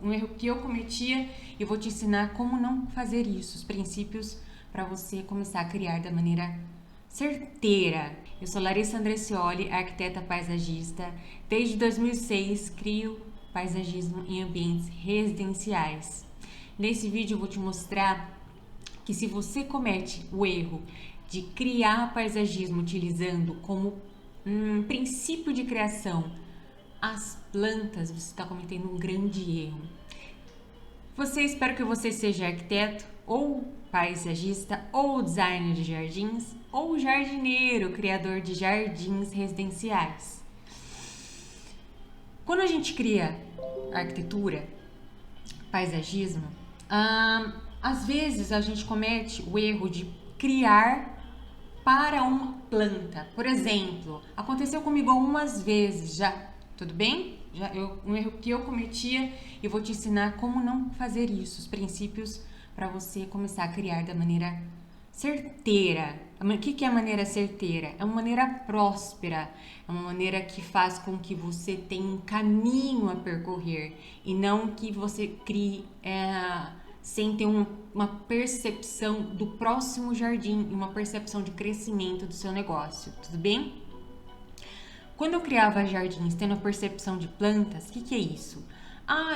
um erro que eu cometia e vou te ensinar como não fazer isso, os princípios para você começar a criar da maneira certeira. Eu sou Larissa Andrecioli, arquiteta paisagista. Desde 2006 crio paisagismo em ambientes residenciais. Nesse vídeo eu vou te mostrar que se você comete o erro de criar paisagismo utilizando como princípio de criação as plantas, você está cometendo um grande erro. Espero que você seja arquiteto, ou paisagista, ou designer de jardins, ou jardineiro, criador de jardins residenciais. Quando a gente cria arquitetura, paisagismo, às vezes a gente comete o erro de criar para uma planta. Por exemplo, aconteceu comigo algumas vezes já, tudo bem? Um erro que eu cometia e vou te ensinar como não fazer isso, os princípios para você começar a criar da maneira certeira. O que é a maneira certeira? É uma maneira próspera, é uma maneira que faz com que você tenha um caminho a percorrer e não que você crie sem ter uma percepção do próximo jardim e uma percepção de crescimento do seu negócio, tudo bem? Quando eu criava jardins tendo a percepção de plantas, o que é isso?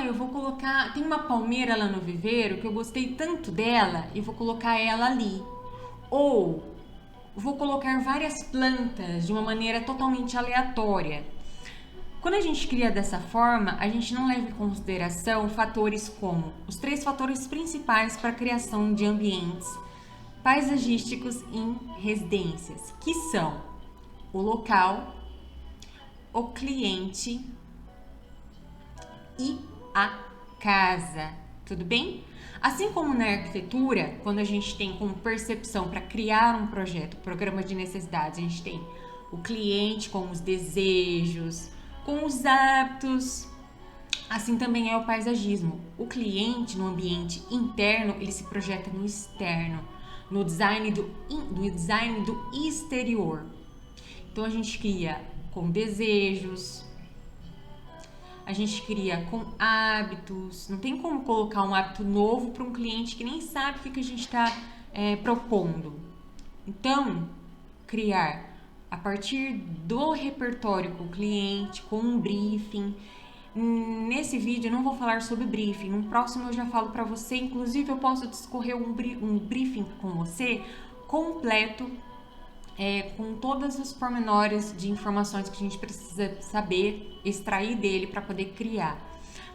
Eu vou colocar... Tem uma palmeira lá no viveiro que eu gostei tanto dela e vou colocar ela ali. Ou vou colocar várias plantas de uma maneira totalmente aleatória. Quando a gente cria dessa forma, a gente não leva em consideração fatores como os 3 fatores principais para a criação de ambientes paisagísticos em residências, que são o local, o cliente e a casa, tudo bem? Assim como na arquitetura, quando a gente tem como percepção para criar um projeto, programa de necessidades, a gente tem o cliente com os desejos, com os hábitos. Assim também é o paisagismo. O cliente no ambiente interno, ele se projeta no externo, no design do exterior. Então a gente cria com desejos, a gente cria com hábitos. Não tem como colocar um hábito novo para um cliente que nem sabe o que a gente está propondo. Então, criar a partir do repertório com o cliente, com um briefing. Nesse vídeo eu não vou falar sobre briefing, no próximo eu já falo para você, inclusive eu posso discorrer um briefing com você completo, com todos os pormenores de informações que a gente precisa saber, extrair dele para poder criar.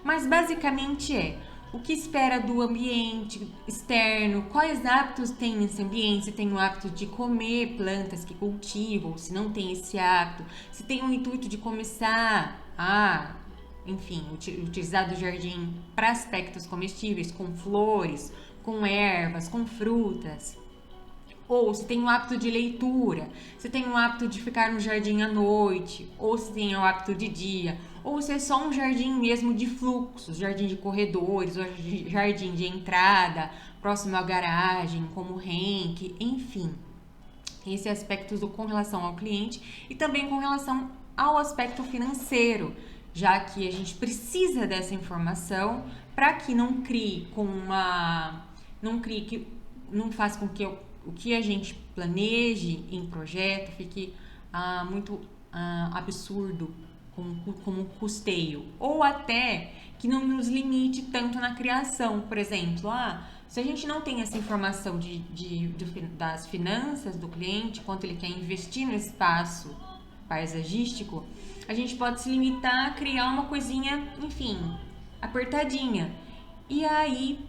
Mas basicamente o que espera do ambiente externo, quais hábitos tem nesse ambiente, se tem o hábito de comer plantas que cultivam, se não tem esse hábito, se tem o intuito de começar a, utilizar do jardim para aspectos comestíveis, com flores, com ervas, com frutas. Ou se tem o hábito de leitura, se tem o hábito de ficar no jardim à noite, ou se tem o hábito de dia, ou se é só um jardim mesmo de fluxos, jardim de corredores, ou jardim de entrada, próximo à garagem, como renque, enfim. Esse aspecto com relação ao cliente e também com relação ao aspecto financeiro, já que a gente precisa dessa informação para que não faça com que o que a gente planeje em projeto fique muito absurdo como um custeio, ou até que não nos limite tanto na criação. Por exemplo, se a gente não tem essa informação das finanças do cliente, quanto ele quer investir no espaço paisagístico, a gente pode se limitar a criar uma coisinha, apertadinha. E aí,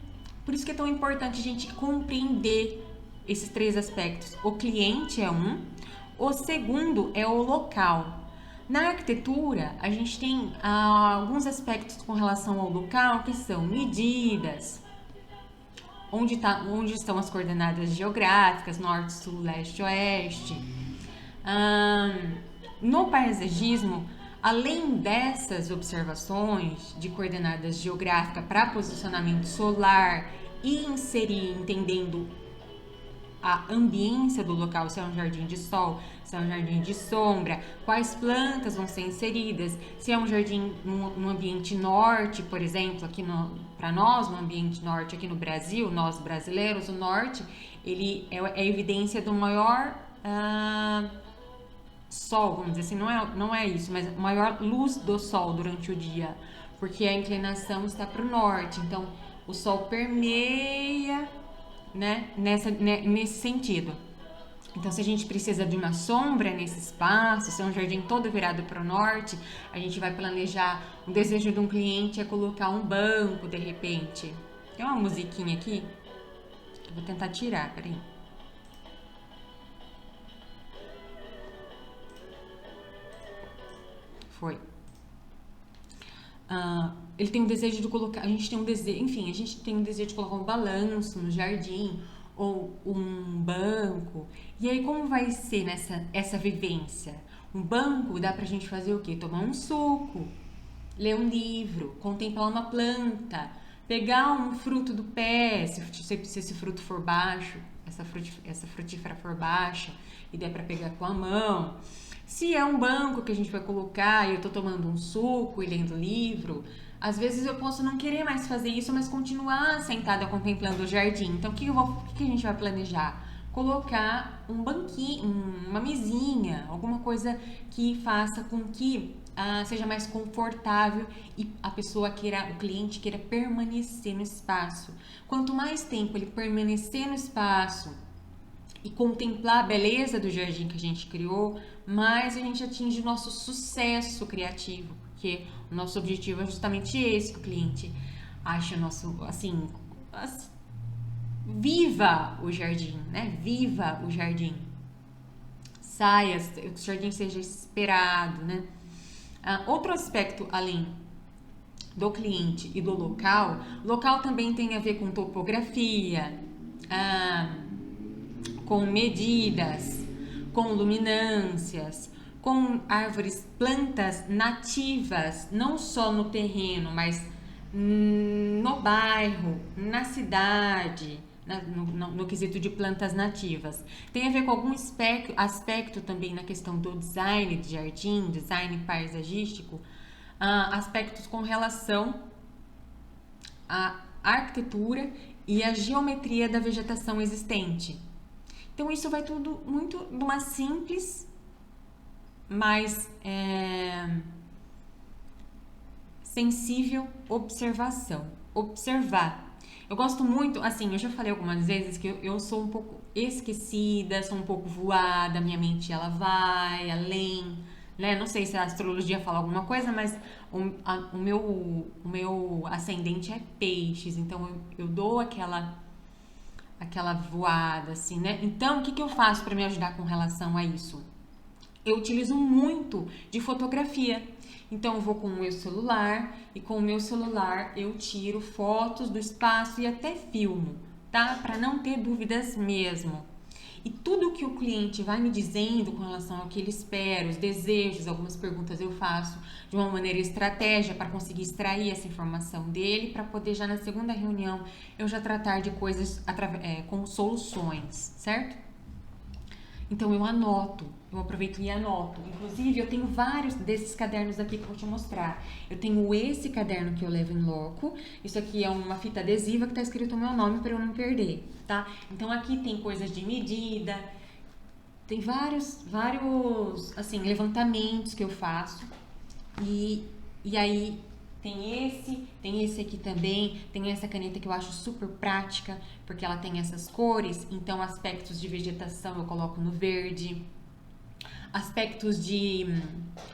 por isso que é tão importante a gente compreender esses 3 aspectos. O cliente é o segundo é o local. Na arquitetura, a gente tem alguns aspectos com relação ao local, que são medidas, onde estão as coordenadas geográficas, norte, sul, leste, oeste. No paisagismo, além dessas observações de coordenadas geográficas para posicionamento solar e inserir, entendendo a ambiência do local, se é um jardim de sol, se é um jardim de sombra, quais plantas vão ser inseridas, se é um jardim no ambiente norte, por exemplo, aqui para nós, no ambiente norte aqui no Brasil, nós brasileiros, o norte, ele é a evidência do maior sol, vamos dizer assim, não é isso, mas maior luz do sol durante o dia, porque a inclinação está para o norte, então o sol permeia, né, nesse sentido. Então, se a gente precisa de uma sombra nesse espaço, se é um jardim todo virado para o norte, a gente vai planejar. O desejo de um cliente é colocar um banco, de repente. Tem uma musiquinha aqui, eu vou tentar tirar, peraí. Foi. Ele tem um desejo de colocar, a gente tem um desejo, enfim, a gente tem um desejo de colocar um balanço no jardim ou um banco. E aí como vai ser essa vivência? Um banco dá pra gente fazer o quê? Tomar um suco, ler um livro, contemplar uma planta, pegar um fruto do pé, se esse fruto for baixo, essa frutífera for baixa e der pra pegar com a mão. Se é um banco que a gente vai colocar e eu tô tomando um suco e lendo livro, às vezes eu posso não querer mais fazer isso, mas continuar sentada contemplando o jardim. Então, o que a gente vai planejar? Colocar um banquinho, uma mesinha, alguma coisa que faça com que seja mais confortável e a pessoa queira, o cliente queira permanecer no espaço. Quanto mais tempo ele permanecer no espaço e contemplar a beleza do jardim que a gente criou, mais a gente atinge o nosso sucesso criativo, porque o nosso objetivo é justamente esse, que o cliente ache o nosso, assim, viva o jardim, né? Viva o jardim. Saia, que o jardim seja esperado, né? Outro aspecto, além do cliente e do local, local também tem a ver com topografia, com medidas, com luminâncias, com árvores, plantas nativas, não só no terreno, mas no bairro, na cidade, no quesito de plantas nativas. Tem a ver com algum aspecto também na questão do design de jardim, design paisagístico, aspectos com relação à arquitetura e à geometria da vegetação existente. Então, isso vai tudo muito de uma simples, mas sensível observação. Observar. Eu gosto muito, assim, eu já falei algumas vezes que eu sou um pouco esquecida, sou um pouco voada, minha mente ela vai além, né? Não sei se a astrologia fala alguma coisa, mas o meu ascendente é peixes, então eu dou aquela voada, assim, né? Então, o que eu faço para me ajudar com relação a isso? Eu utilizo muito de fotografia. Então, eu vou com o meu celular e com o meu celular eu tiro fotos do espaço e até filmo, tá? Para não ter dúvidas mesmo. E tudo que o cliente vai me dizendo com relação ao que ele espera, os desejos, algumas perguntas eu faço de uma maneira estratégica para conseguir extrair essa informação dele, para poder já na segunda reunião eu já tratar de coisas com soluções, certo? Então eu anoto, eu aproveito e anoto. Inclusive eu tenho vários desses cadernos aqui que eu vou te mostrar. Eu tenho esse caderno que eu levo em loco. Isso aqui é uma fita adesiva que tá escrito o meu nome para eu não perder, tá? Então aqui tem coisas de medida, tem vários assim, levantamentos que eu faço. E aí tem esse aqui também, tem essa caneta que eu acho super prática, porque ela tem essas cores, então aspectos de vegetação eu coloco no verde, aspectos de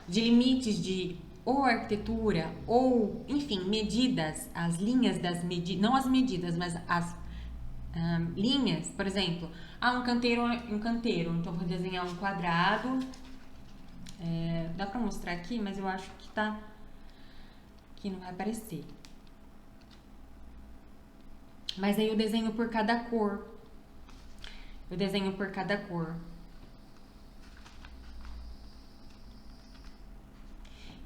limites de ou arquitetura, ou, enfim, medidas, as linhas das medidas, não as medidas, mas as linhas, por exemplo, um canteiro, então eu vou desenhar um quadrado, dá pra mostrar aqui, mas eu acho que que não vai aparecer. Mas aí eu desenho por cada cor.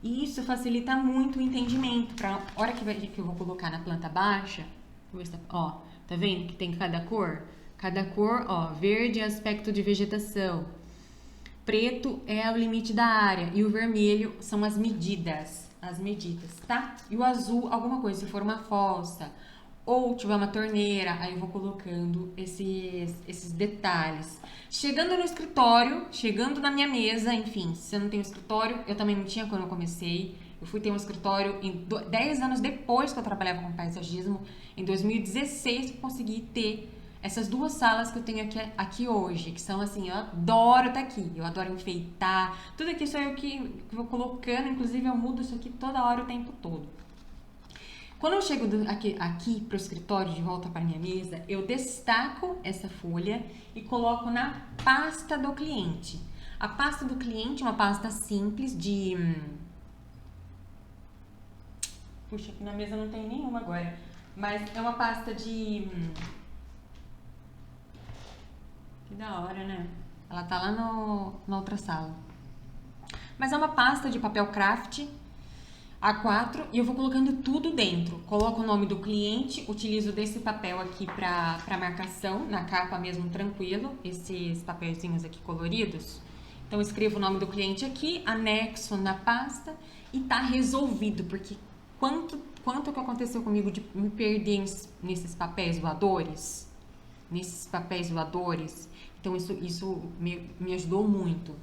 E isso facilita muito o entendimento. Pra hora que eu vou colocar na planta baixa, ó, tá vendo que tem cada cor? Cada cor, ó, verde é aspecto de vegetação, preto é o limite da área e o vermelho são as medidas, tá? E o azul, alguma coisa, se for uma fossa ou tiver uma torneira, aí eu vou colocando esses detalhes. Chegando no escritório, chegando na minha mesa, enfim, se eu não tenho escritório, eu também não tinha quando eu comecei. Eu fui ter um escritório 10 anos depois que eu trabalhava com paisagismo. Em 2016 eu consegui ter essas duas salas que eu tenho aqui hoje, que são assim, eu adoro estar aqui, eu adoro enfeitar, tudo aqui sou eu que vou colocando, inclusive eu mudo isso aqui toda hora, o tempo todo. Quando eu chego aqui para o escritório, de volta para minha mesa, eu destaco essa folha e coloco na pasta do cliente. A pasta do cliente é uma pasta simples de... Puxa, aqui na mesa não tem nenhuma agora, mas é uma pasta de... Que da hora, né? Ela tá lá na outra sala. Mas é uma pasta de papel craft A4 e eu vou colocando tudo dentro. Coloco o nome do cliente, utilizo desse papel aqui para marcação, na capa mesmo, tranquilo, esses papelzinhos aqui coloridos. Então eu escrevo o nome do cliente aqui, anexo na pasta e tá resolvido, porque quanto que aconteceu comigo de me perder nesses papéis voadores? Então isso me ajudou muito.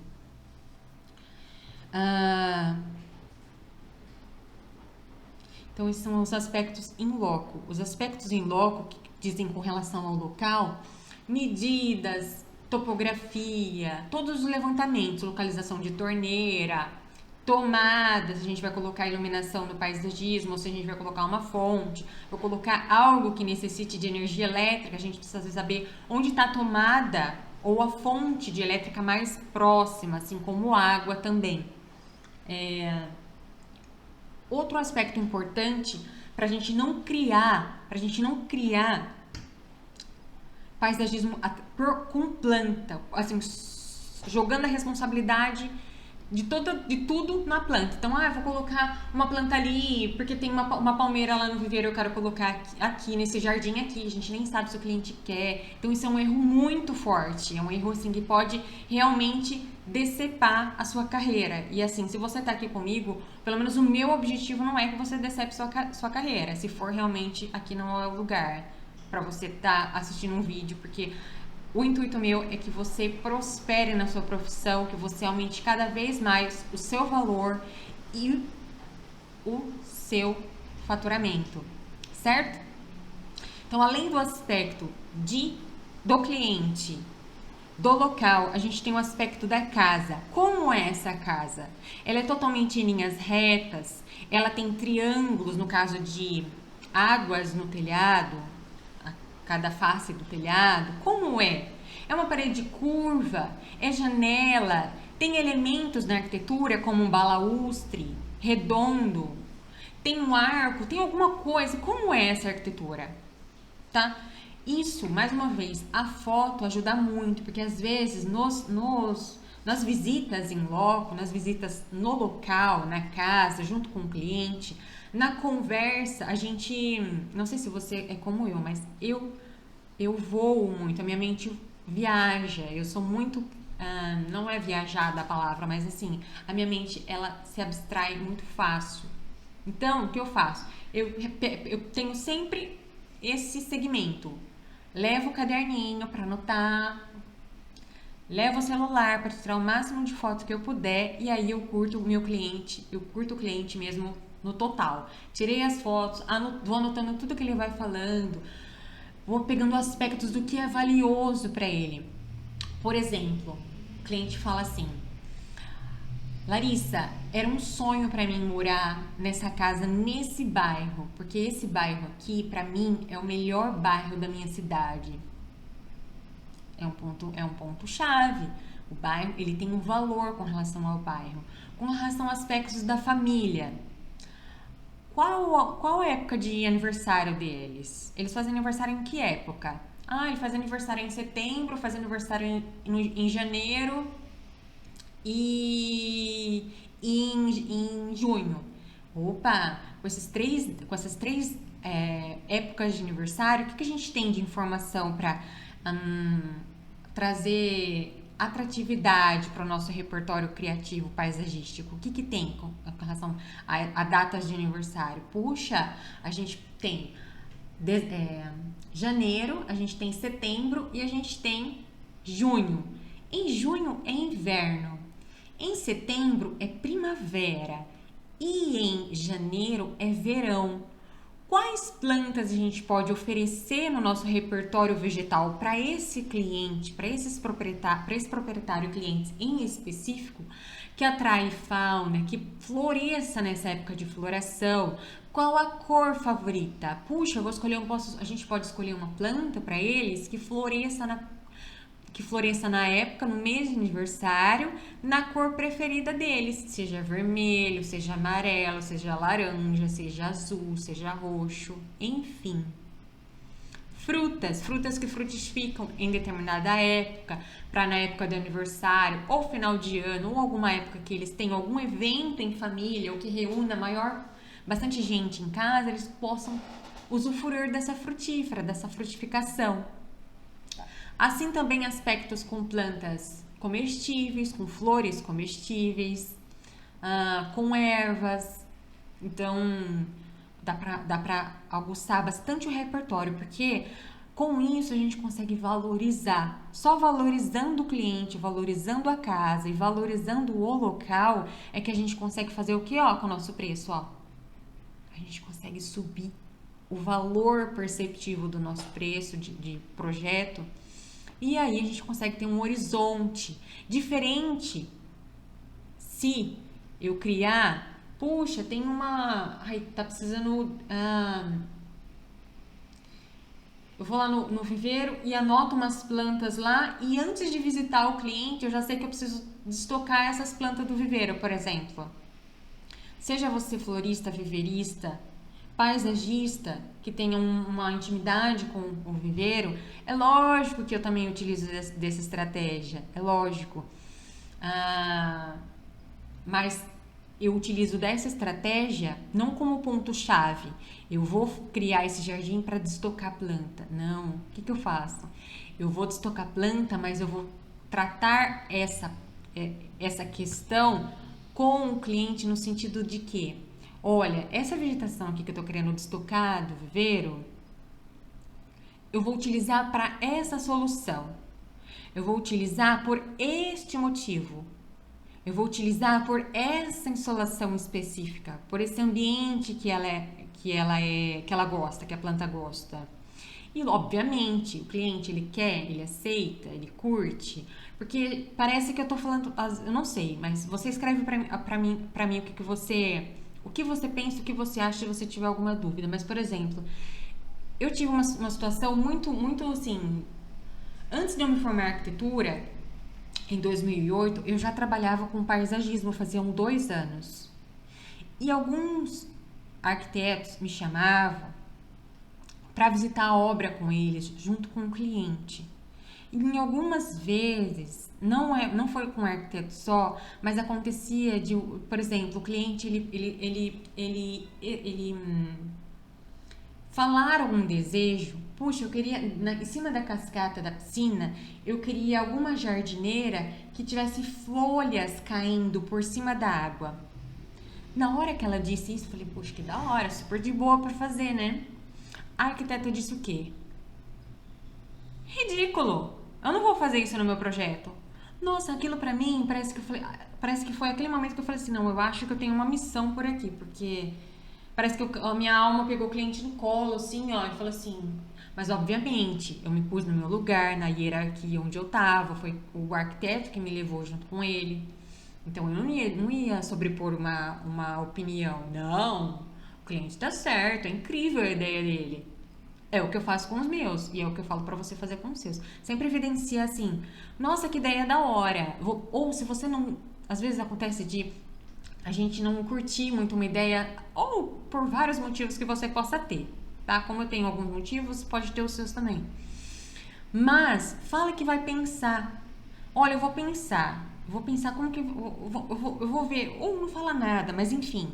Então, esses são os aspectos in loco. Os aspectos in loco, que dizem com relação ao local, medidas, topografia, todos os levantamentos, localização de torneira, tomadas, a gente vai colocar iluminação no paisagismo, ou se a gente vai colocar uma fonte, ou colocar algo que necessite de energia elétrica, a gente precisa saber onde está a tomada ou a fonte de elétrica mais próxima, assim como água também. Outro aspecto importante para a gente não criar paisagismo com planta, assim, jogando a responsabilidade de tudo na planta. Então, eu vou colocar uma planta ali, porque tem uma palmeira lá no viveiro, eu quero colocar aqui nesse jardim aqui, a gente nem sabe se o cliente quer. Então, isso é um erro muito forte, é um erro, assim, que pode realmente decepar a sua carreira. E, assim, se você tá aqui comigo, pelo menos o meu objetivo não é que você decepe sua carreira, se for realmente aqui não é o lugar para você estar assistindo um vídeo, porque... O intuito meu é que você prospere na sua profissão, que você aumente cada vez mais o seu valor e o seu faturamento, certo? Então, além do aspecto do cliente, do local, a gente tem o aspecto da casa. Como é essa casa? Ela é totalmente em linhas retas, ela tem triângulos, no caso de águas no telhado, cada face do telhado. Como é? É uma parede curva? É janela? Tem elementos na arquitetura como um balaústre, redondo? Tem um arco? Tem alguma coisa? Como é essa arquitetura? Tá? Isso, mais uma vez, a foto ajuda muito, porque às vezes nas visitas em loco, nas visitas no local, na casa, junto com o cliente, na conversa, a gente, não sei se você é como eu, mas eu voo muito, a minha mente viaja, eu sou muito, não é viajada a palavra, mas assim, a minha mente, ela se abstrai muito fácil. Então, o que eu faço? Eu tenho sempre esse segmento. Levo o caderninho para anotar, levo o celular para tirar o máximo de fotos que eu puder e aí eu curto o cliente mesmo no total. Tirei as fotos, vou anotando tudo que ele vai falando, vou pegando aspectos do que é valioso para ele. Por exemplo, o cliente fala assim: Larissa, era um sonho para mim morar nessa casa, nesse bairro, porque esse bairro aqui, para mim, é o melhor bairro da minha cidade. É um ponto chave. O bairro, ele tem um valor com relação ao bairro, com relação a aspectos da família. Qual a época de aniversário deles? Eles fazem aniversário em que época? Ele faz aniversário em setembro, faz aniversário em janeiro e em junho. Opa, com essas três épocas de aniversário, o que a gente tem de informação para trazer atratividade para o nosso repertório criativo paisagístico. O que que tem com relação a datas de aniversário? Puxa, a gente tem janeiro, a gente tem setembro e a gente tem junho. Em junho é inverno, em setembro é primavera e em janeiro é verão. Quais plantas a gente pode oferecer no nosso repertório vegetal para esse cliente, para esse proprietário cliente em específico, que atrai fauna, que floresça nessa época de floração? Qual a cor favorita? Puxa, eu vou escolher a gente pode escolher uma planta para eles que floresça na época, no mês de aniversário, na cor preferida deles, seja vermelho, seja amarelo, seja laranja, seja azul, seja roxo, enfim. Frutas que frutificam em determinada época, para na época do aniversário, ou final de ano, ou alguma época que eles tenham algum evento em família, ou que reúna bastante gente em casa, eles possam usufruir dessa frutífera, dessa frutificação. Assim também aspectos com plantas comestíveis, com flores comestíveis, com ervas. Então, dá pra aguçar bastante o repertório, porque com isso a gente consegue valorizar. Só valorizando o cliente, valorizando a casa e valorizando o local é que a gente consegue fazer o que, com o nosso preço, A gente consegue subir o valor perceptivo do nosso preço de projeto. E aí a gente consegue ter um horizonte diferente se eu criar, puxa, tem tá precisando, eu vou lá no viveiro e anoto umas plantas lá e antes de visitar o cliente eu já sei que eu preciso estocar essas plantas do viveiro, por exemplo. Seja você florista, viveirista, paisagista, que tenha uma intimidade com o viveiro, é lógico que eu também utilizo dessa estratégia, é lógico. Mas eu utilizo dessa estratégia não como ponto-chave. Eu vou criar esse jardim para destocar planta. Não, o que eu faço? Eu vou destocar planta, mas eu vou tratar essa questão com o cliente no sentido de que, olha, essa vegetação aqui que eu tô querendo destocar do viveiro, eu vou utilizar para essa solução. Eu vou utilizar por este motivo. Eu vou utilizar por essa insolação específica, por esse ambiente que ela gosta, que a planta gosta. E obviamente, o cliente ele quer, ele aceita, ele curte, porque parece que eu tô falando, eu não sei, mas você escreve para mim o que você pensa, o que você acha, se você tiver alguma dúvida. Mas, por exemplo, eu tive uma situação muito, muito assim, antes de eu me formar em arquitetura, em 2008, eu já trabalhava com paisagismo, faziam 2 anos. E alguns arquitetos me chamavam para visitar a obra com eles, junto com o cliente. E em algumas vezes, não foi com o arquiteto só, mas acontecia de, por exemplo, o cliente ele falar algum desejo. Puxa, eu queria, em cima da cascata da piscina, eu queria alguma jardineira que tivesse folhas caindo por cima da água. Na hora que ela disse isso, eu falei, poxa, que da hora, super de boa pra fazer, né? A arquiteta disse o quê? Ridículo! Eu não vou fazer isso no meu projeto. Nossa, aquilo pra mim, parece que foi aquele momento que eu falei assim, não, eu acho que eu tenho uma missão por aqui, porque parece que a minha alma pegou o cliente no colo, assim, ó, e falou assim, mas obviamente, eu me pus no meu lugar, na hierarquia onde eu tava, foi o arquiteto que me levou junto com ele. Então, eu não ia sobrepor uma opinião. Não, o cliente tá certo, é incrível a ideia dele. É o que eu faço com os meus e é o que eu falo pra você fazer com os seus. Sempre evidencia assim, nossa, que ideia da hora. Ou se você não... Às vezes acontece de a gente não curtir muito uma ideia, ou por vários motivos que você possa ter, tá? Como eu tenho alguns motivos, pode ter os seus também. Mas, fala que vai pensar. Olha, eu vou pensar como que... Eu vou ver, ou não fala nada, mas enfim...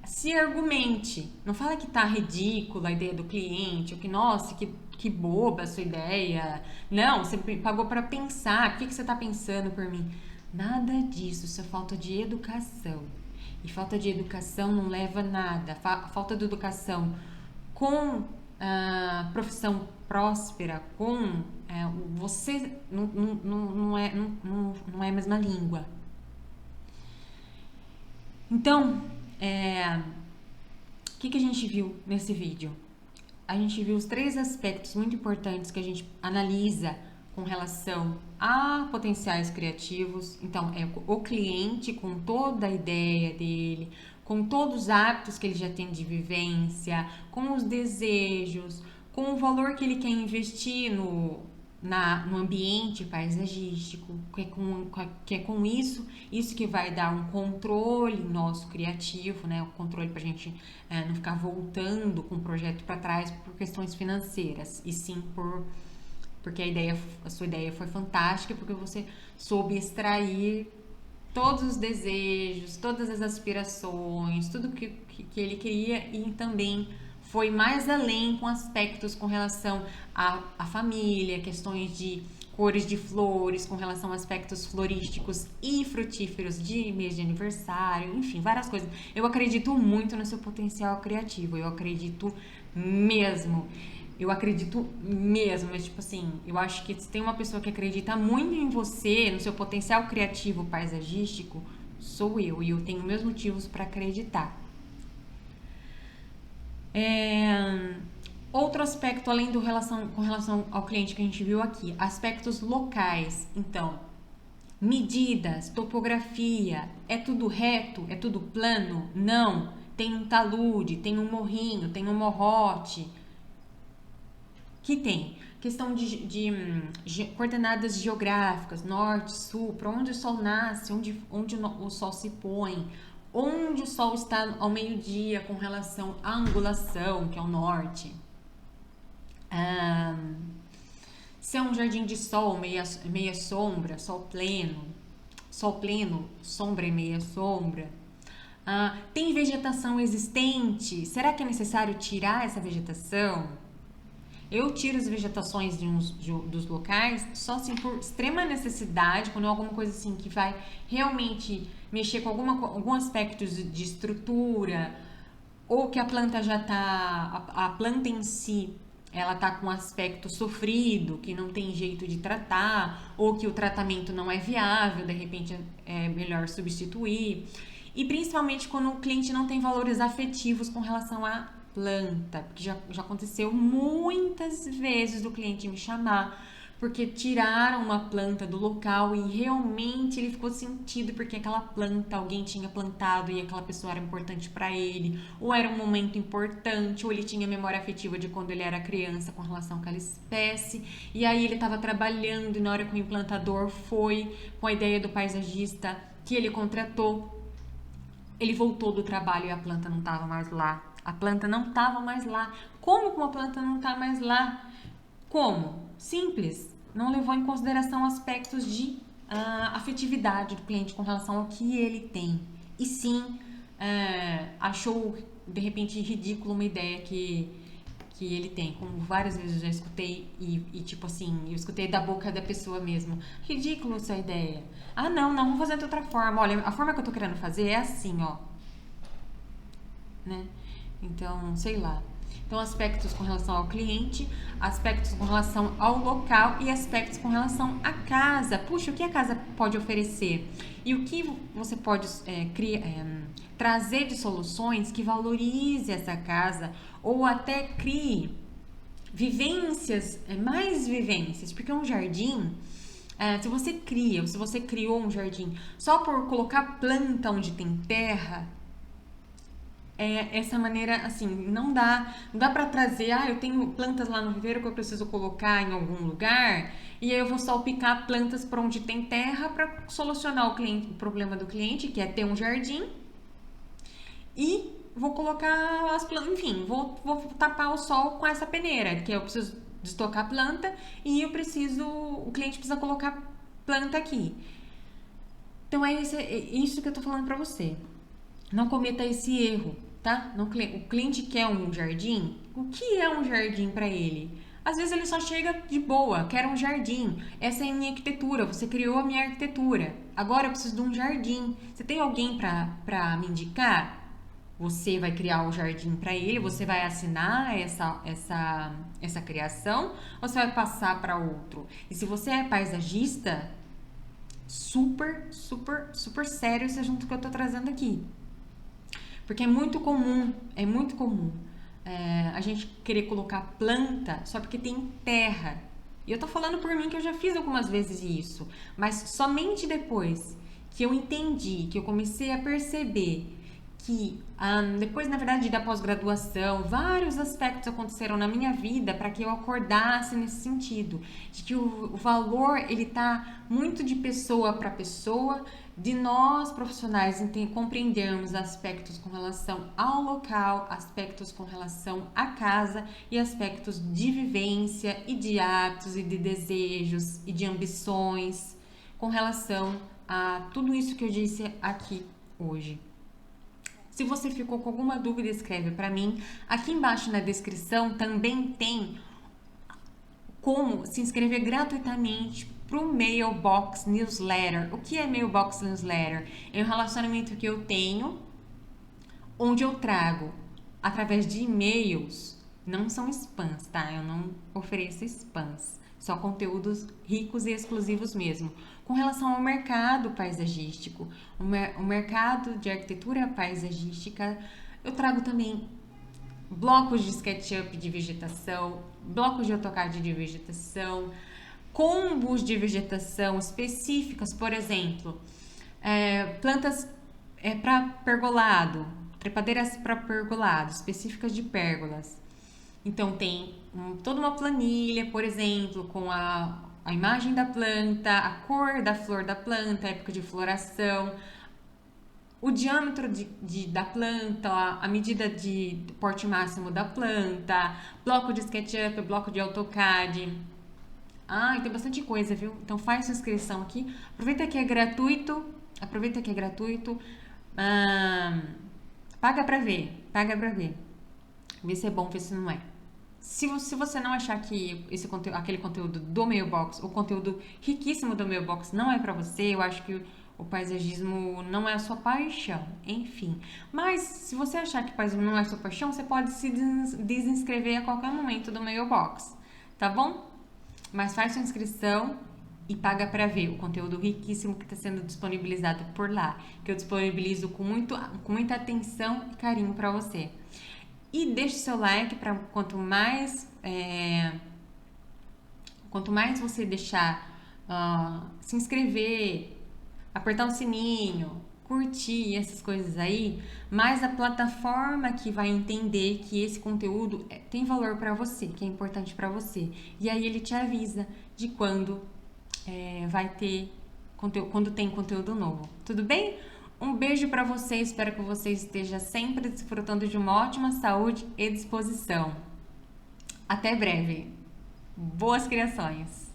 se argumente. Não fala que tá ridícula a ideia do cliente, ou que, nossa, que boba a sua ideia. Não, você pagou para pensar. O que você tá pensando por mim? Nada disso, isso é falta de educação. E falta de educação não leva a nada. Falta de educação com a profissão próspera, com você não é a mesma língua. Então, o que a gente viu nesse vídeo? A gente viu os 3 aspectos muito importantes que a gente analisa com relação a potenciais criativos. Então, é o cliente com toda a ideia dele, com todos os hábitos que ele já tem de vivência, com os desejos, com o valor que ele quer investir no ambiente paisagístico, que é com isso que vai dar um controle nosso criativo, né? O controle para a gente não ficar voltando com o projeto para trás por questões financeiras, e sim porque a sua ideia foi fantástica, porque você soube extrair todos os desejos, todas as aspirações, tudo que ele queria, e também foi mais além com aspectos com relação à família, questões de cores de flores, com relação a aspectos florísticos e frutíferos de mês de aniversário, enfim, várias coisas. Eu acredito muito no seu potencial criativo, eu acredito mesmo, mas tipo assim, eu acho que se tem uma pessoa que acredita muito em você, no seu potencial criativo paisagístico, sou eu, e eu tenho meus motivos para acreditar. Outro aspecto, além com relação ao cliente que a gente viu aqui, aspectos locais. Então, medidas, topografia, é tudo reto? É tudo plano? Não. Tem um talude, tem um morrinho, tem um morrote. Que tem questão de coordenadas geográficas, norte, sul, para onde o sol nasce, onde o sol se põe, onde o sol está ao meio-dia com relação à angulação, que é o norte. Se é um jardim de sol, meia sombra, sol pleno, sombra e meia sombra. Tem vegetação existente? Será que é necessário tirar essa vegetação? Eu tiro as vegetações dos locais só assim por extrema necessidade, quando é alguma coisa assim que vai realmente mexer com algum aspecto de estrutura, ou que a planta já tá, a planta em si, ela tá com um aspecto sofrido, que não tem jeito de tratar, ou que o tratamento não é viável, de repente é melhor substituir. E principalmente quando o cliente não tem valores afetivos com relação a planta, porque já aconteceu muitas vezes do cliente me chamar porque tiraram uma planta do local e realmente ele ficou sentido porque aquela planta alguém tinha plantado e aquela pessoa era importante para ele, ou era um momento importante, ou ele tinha memória afetiva de quando ele era criança com relação àquela espécie, e aí ele estava trabalhando e na hora que o implantador foi com a ideia do paisagista que ele contratou, ele voltou do trabalho e a planta não estava mais lá. A planta não estava mais lá. Como uma planta não está mais lá? Como? Simples. Não levou em consideração aspectos de afetividade do cliente com relação ao que ele tem. E sim, achou, de repente, ridículo uma ideia que ele tem. Como várias vezes eu já escutei e tipo assim, eu escutei da boca da pessoa mesmo. Ridículo essa ideia. Não, vamos fazer de outra forma. Olha, a forma que eu tô querendo fazer é assim, ó. Né? Então, sei lá. Então, aspectos com relação ao cliente, aspectos com relação ao local e aspectos com relação à casa. Puxa, o que a casa pode oferecer? E o que você pode trazer de soluções que valorize essa casa ou até crie vivências, mais vivências. Porque um jardim, se você criou um jardim só por colocar planta onde tem terra, essa maneira, assim, não dá para trazer, eu tenho plantas lá no viveiro que eu preciso colocar em algum lugar e aí eu vou salpicar plantas para onde tem terra para solucionar o problema do cliente, que é ter um jardim, e vou colocar as plantas, enfim, vou tapar o sol com essa peneira, que eu preciso destocar a planta e o cliente precisa colocar planta aqui. Então é isso que eu tô falando para você. Não cometa esse erro. tá? O cliente quer um jardim. O que é um jardim para ele? Às vezes ele só chega de boa, quer um jardim. Essa é a minha arquitetura, você criou a minha arquitetura. Agora eu preciso de um jardim. Você tem alguém para me indicar? Você vai criar o jardim para ele, você vai assinar essa criação ou você vai passar para outro? E se você é paisagista, super, super, super sério esse assunto que eu tô trazendo aqui. Porque é muito comum a gente querer colocar planta só porque tem terra. E eu tô falando por mim que eu já fiz algumas vezes isso, mas somente depois que eu entendi, que eu comecei a perceber que depois, na verdade, da pós-graduação, vários aspectos aconteceram na minha vida para que eu acordasse nesse sentido, de que o valor ele tá muito de pessoa para pessoa, de nós profissionais compreendermos aspectos com relação ao local, aspectos com relação à casa e aspectos de vivência e de hábitos e de desejos e de ambições com relação a tudo isso que eu disse aqui hoje. Se você ficou com alguma dúvida, escreve para mim. Aqui embaixo na descrição também tem como se inscrever gratuitamente para o Mailbox Newsletter. O que é Mailbox Newsletter? É um relacionamento que eu tenho, onde eu trago, através de e-mails, não são spams, tá? Eu não ofereço spams, só conteúdos ricos e exclusivos mesmo. Com relação ao mercado paisagístico, o mercado de arquitetura paisagística, eu trago também blocos de SketchUp de vegetação, blocos de AutoCAD de vegetação, combos de vegetação específicas, por exemplo, plantas para pergolado, trepadeiras para pergolado, específicas de pérgolas. Então tem toda uma planilha, por exemplo, com a imagem da planta, a cor da flor da planta, a época de floração, o diâmetro da planta, a medida de porte máximo da planta, bloco de SketchUp, bloco de AutoCAD. E tem bastante coisa, viu? Então faz sua inscrição aqui. Aproveita que é gratuito. Paga pra ver. Vê se é bom, vê se não é. Se você não achar que aquele conteúdo do Mailbox, o conteúdo riquíssimo do Mailbox não é pra você, eu acho que o paisagismo não é a sua paixão, enfim. Mas se você achar que o paisagismo não é a sua paixão, você pode se desinscrever a qualquer momento do Mailbox, tá bom? Mas faz sua inscrição e paga para ver o conteúdo riquíssimo que está sendo disponibilizado por lá, que eu disponibilizo com muita atenção e carinho para você. E deixe seu like para quanto mais você deixar se inscrever, apertar o sininho, curtir essas coisas aí, mais a plataforma que vai entender que esse conteúdo tem valor para você, que é importante para você. E aí ele te avisa de quando vai ter quando tem conteúdo novo. Tudo bem? Um beijo para você, espero que você esteja sempre desfrutando de uma ótima saúde e disposição. Até breve. Boas criações!